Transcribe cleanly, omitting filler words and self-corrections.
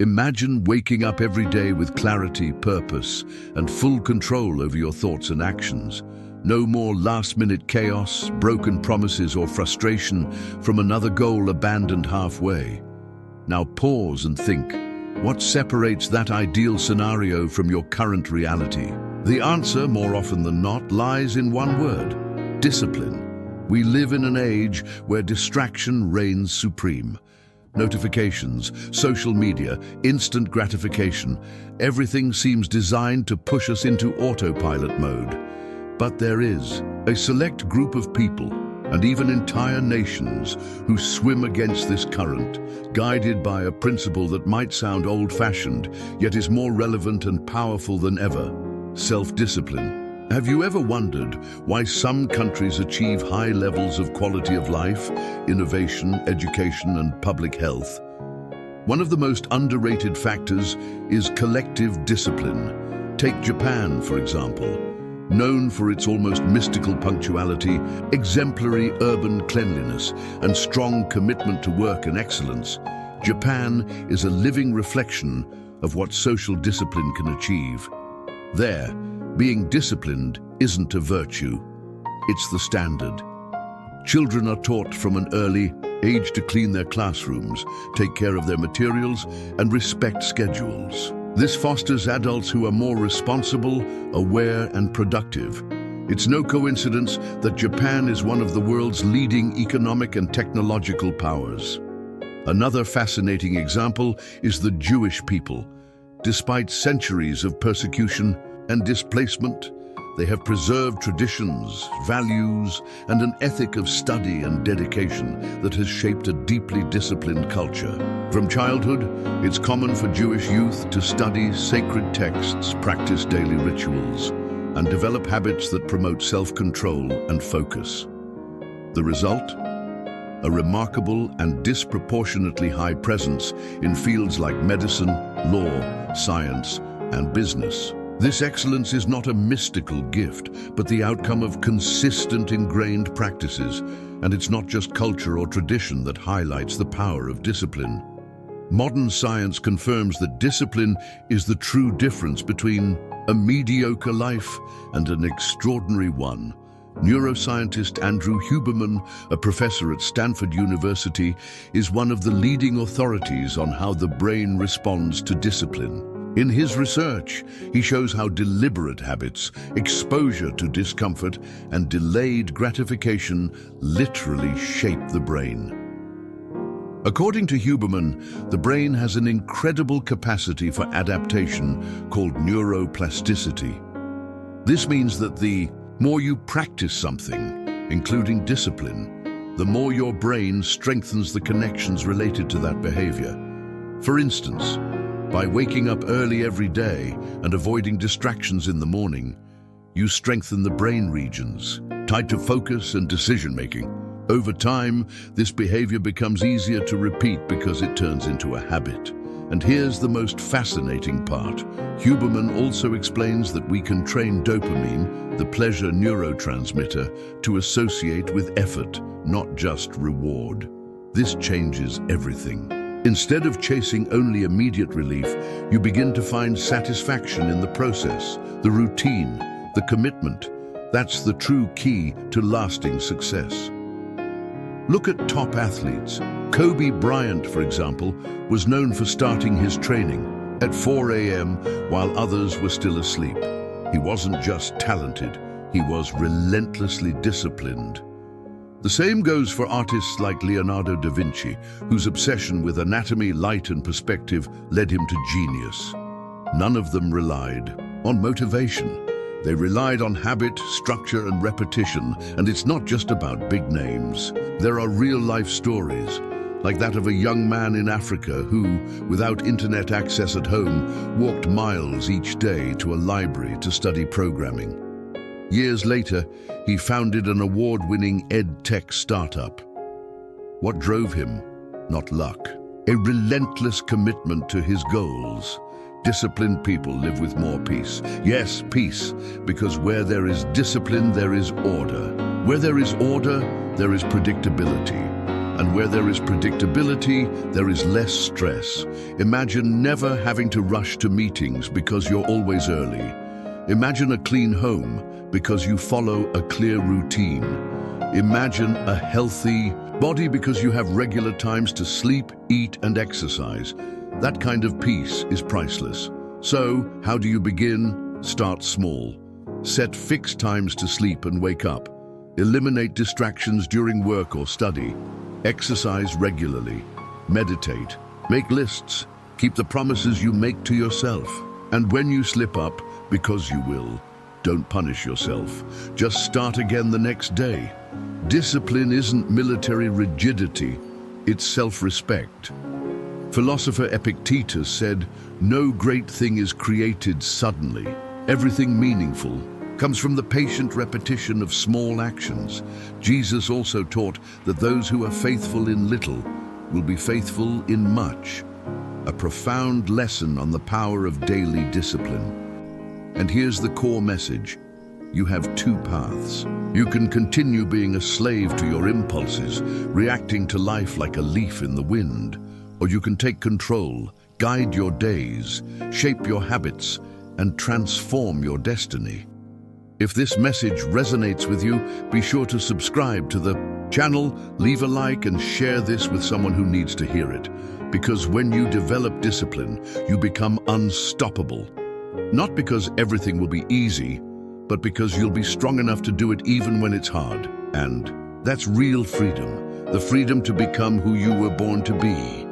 Imagine waking up every day with clarity, purpose, and full control over your thoughts and actions. No more last-minute chaos, broken promises, or frustration from another goal abandoned halfway. Now pause and think, what separates that ideal scenario from your current reality? The answer, more often than not, lies in one word: discipline. We live in an age where distraction reigns supreme. Notifications, social media, instant gratification, everything seems designed to push us into autopilot mode. But there is a select group of people, and even entire nations, who swim against this current, guided by a principle that might sound old-fashioned, yet is more relevant and powerful than ever: self-discipline. Have you ever wondered why some countries achieve high levels of quality of life, innovation, education, and public health? One of the most underrated factors is collective discipline. Take Japan, for example. Known for its almost mystical punctuality, exemplary urban cleanliness, and strong commitment to work and excellence, Japan is a living reflection of what social discipline can achieve. There, being disciplined isn't a virtue, it's the standard. Children are taught from an early age to clean their classrooms, take care of their materials, and respect schedules. This fosters adults who are more responsible, aware, and productive. It's no coincidence that Japan is one of the world's leading economic and technological powers. Another fascinating example is the Jewish people. Despite centuries of persecution and displacement, they have preserved traditions, values, and an ethic of study and dedication that has shaped a deeply disciplined culture. From childhood, it's common for Jewish youth to study sacred texts, practice daily rituals, and develop habits that promote self-control and focus. The result? A remarkable and disproportionately high presence in fields like medicine, law, science, and business. This excellence is not a mystical gift, but the outcome of consistent, ingrained practices, and it's not just culture or tradition that highlights the power of discipline. Modern science confirms that discipline is the true difference between a mediocre life and an extraordinary one. Neuroscientist Andrew Huberman, a professor at Stanford University, is one of the leading authorities on how the brain responds to discipline. In his research, he shows how deliberate habits, exposure to discomfort, and delayed gratification literally shape the brain. According to Huberman, the brain has an incredible capacity for adaptation called neuroplasticity. This means that the more you practice something, including discipline, the more your brain strengthens the connections related to that behavior. For instance, by waking up early every day and avoiding distractions in the morning, you strengthen the brain regions tied to focus and decision-making. Over time, this behavior becomes easier to repeat because it turns into a habit. And here's the most fascinating part. Huberman also explains that we can train dopamine, the pleasure neurotransmitter, to associate with effort, not just reward. This changes everything. Instead of chasing only immediate relief, you begin to find satisfaction in the process, the routine, the commitment. That's the true key to lasting success. Look at top athletes. Kobe Bryant, for example, was known for starting his training at 4 a.m. while others were still asleep. He wasn't just talented, he was relentlessly disciplined. The same goes for artists like Leonardo da Vinci, whose obsession with anatomy, light, and perspective led him to genius. None of them relied on motivation. They relied on habit, structure, and repetition, and it's not just about big names. There are real-life stories, like that of a young man in Africa who, without internet access at home, walked miles each day to a library to study programming. Years later, he founded an award-winning ed-tech startup. What drove him? Not luck. A relentless commitment to his goals. Disciplined people live with more peace. Yes, peace, because where there is discipline, there is order. Where there is order, there is predictability. And where there is predictability, there is less stress. Imagine never having to rush to meetings because you're always early. Imagine a clean home because you follow a clear routine. Imagine a healthy body because you have regular times to sleep, eat, and exercise. That kind of peace is priceless. So, how do you begin? Start small. Set fixed times to sleep and wake up. Eliminate distractions during work or study. Exercise regularly. Meditate. Make lists. Keep the promises you make to yourself. And when you slip up, because you will, don't punish yourself. Just start again the next day. Discipline isn't military rigidity, it's self-respect. Philosopher Epictetus said, "No great thing is created suddenly. Everything meaningful comes from the patient repetition of small actions." Jesus also taught that those who are faithful in little will be faithful in much. A profound lesson on the power of daily discipline. And here's the core message. You have two paths. You can continue being a slave to your impulses, reacting to life like a leaf in the wind. Or you can take control, guide your days, shape your habits, and transform your destiny. If this message resonates with you, be sure to subscribe to the channel, leave a like, and share this with someone who needs to hear it. Because when you develop discipline, you become unstoppable. Not because everything will be easy, but because you'll be strong enough to do it even when it's hard. And that's real freedom, the freedom to become who you were born to be.